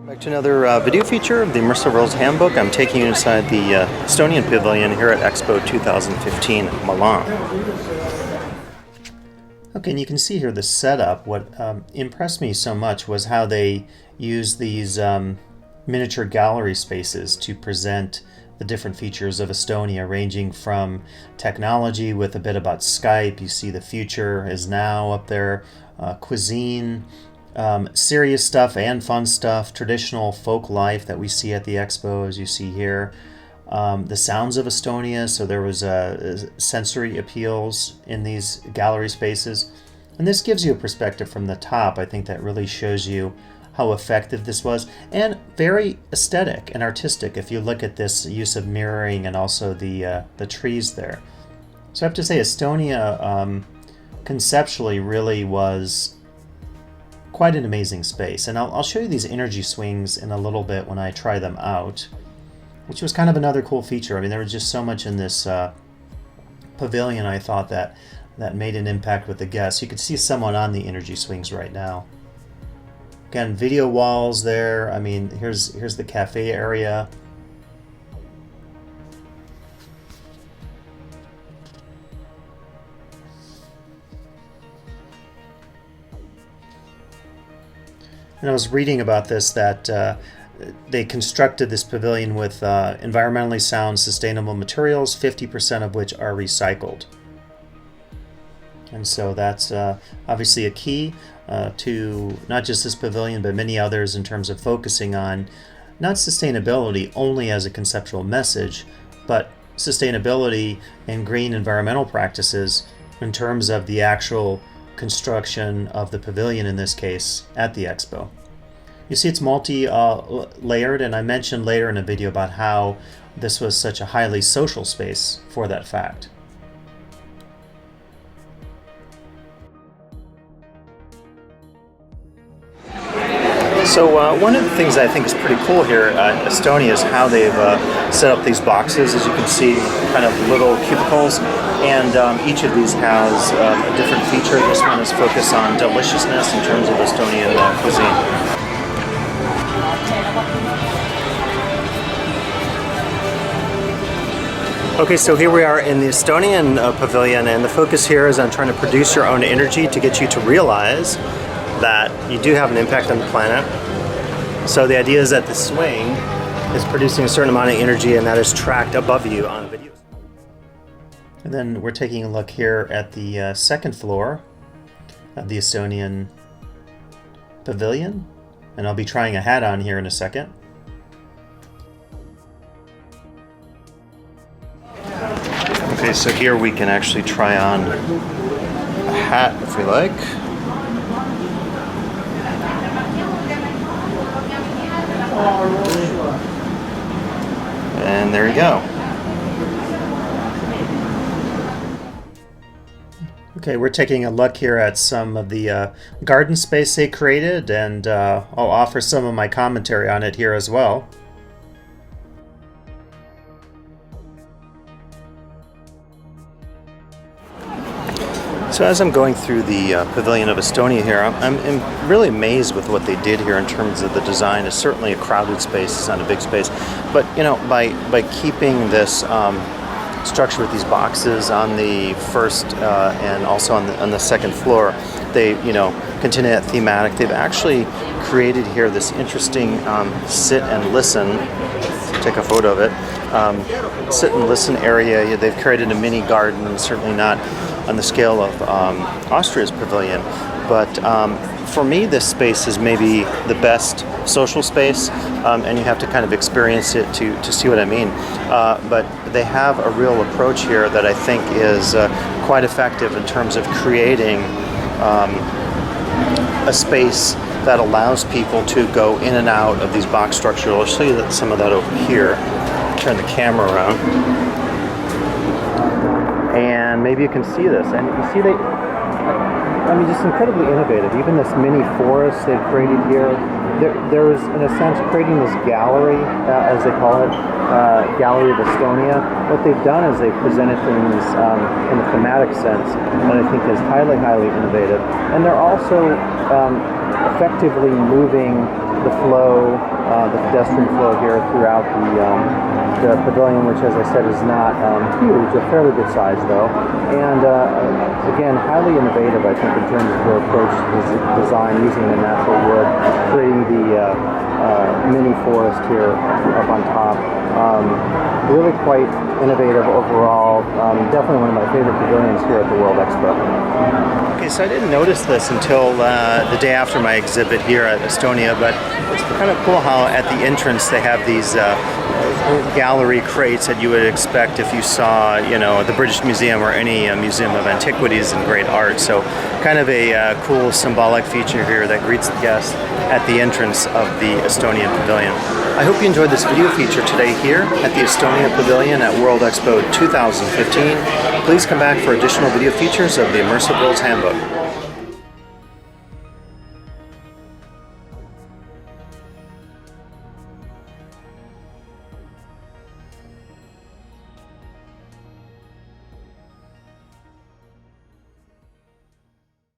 Back to another video feature of the Immersive Worlds Handbook. I'm taking you inside the Estonian Pavilion here at Expo 2015 Milan. Okay, and you can see here the setup. What impressed me so much was how they use these miniature gallery spaces to present the different features of Estonia, ranging from technology with a bit about Skype. You see the future is now up there, cuisine, serious stuff and fun stuff, traditional folk life that we see at the Expo, as you see here. The sounds of Estonia, so there was sensory appeals in these gallery spaces. And this gives you a perspective from the top, I think, that really shows you how effective this was, and very aesthetic and artistic if you look at this use of mirroring and also the trees there. So I have to say Estonia conceptually really was quite an amazing space, and I'll show you these energy swings in a little bit when I try them out, which was kind of another cool feature. I mean, there was just so much in this pavilion, I thought, that made an impact with the guests. You could see someone on the energy swings right now. Again, video walls there. I mean, here's the cafe area. And I was reading about this, that they constructed this pavilion with environmentally sound, sustainable materials, 50% of which are recycled. And so that's obviously a key to not just this pavilion, but many others, in terms of focusing on not sustainability only as a conceptual message, but sustainability and green environmental practices in terms of the actual construction of the pavilion, in this case, at the Expo. You see it's multi-layered, and I mentioned later in a video about how this was such a highly social space for that fact. So one of the things I think is pretty cool here at Estonia is how they've set up these boxes. As you can see, kind of little cubicles, and each of these has a different feature. This one is focused on deliciousness in terms of Estonian cuisine. Okay, so here we are in the Estonian pavilion, and the focus here is on trying to produce your own energy to get you to realize that you do have an impact on the planet. So the idea is that the swing is producing a certain amount of energy, and that is tracked above you on video. And then we're taking a look here at the second floor of the Estonian pavilion, and I'll be trying a hat on here in a second. Okay, so here we can actually try on a hat if we like. And there you go. Okay, we're taking a look here at some of the garden space they created, and I'll offer some of my commentary on it here as well. So as I'm going through the Pavilion of Estonia here, I'm really amazed with what they did here in terms of the design. It's certainly a crowded space, it's not a big space, but you know, by keeping this structure with these boxes on the first and also on the second floor, they continue that thematic. They've actually created here this interesting sit and listen. Take a photo of it. Sit and listen area. They've created a mini garden, certainly not on the scale of Austria's pavilion, but for me this space is maybe the best social space, and you have to kind of experience it to see what I mean. But they have a real approach here that I think is quite effective in terms of creating a space that allows people to go in and out of these box structures. I'll show you some of that over here. Turn the camera around. And maybe you can see this. And you see just incredibly innovative. Even this mini forest they've created here. There's, in a sense, creating this gallery, as they call it, Gallery of Estonia. What they've done is they've presented things in a thematic sense that I think is highly, highly innovative. And they're also effectively moving the flow the pedestrian flow here throughout the pavilion, which, as I said, is not huge, a fairly good size though, and again, highly innovative, I think, in terms of their approach to design, using the natural wood, creating the mini forest here up on top. Really quite innovative overall. Definitely one of my favorite pavilions here at the World Expo. Okay, so I didn't notice this until the day after my exhibit here at Estonia, but it's kind of cool how at the entrance they have these gallery crates that you would expect if you saw, the British Museum or any museum of antiquities and great art. So kind of a cool symbolic feature here that greets the guests at the entrance of the Estonian Pavilion. I hope you enjoyed this video feature today here at the Estonia Pavilion at World Expo 2015. Please come back for additional video features of the Immersive World's Handbook.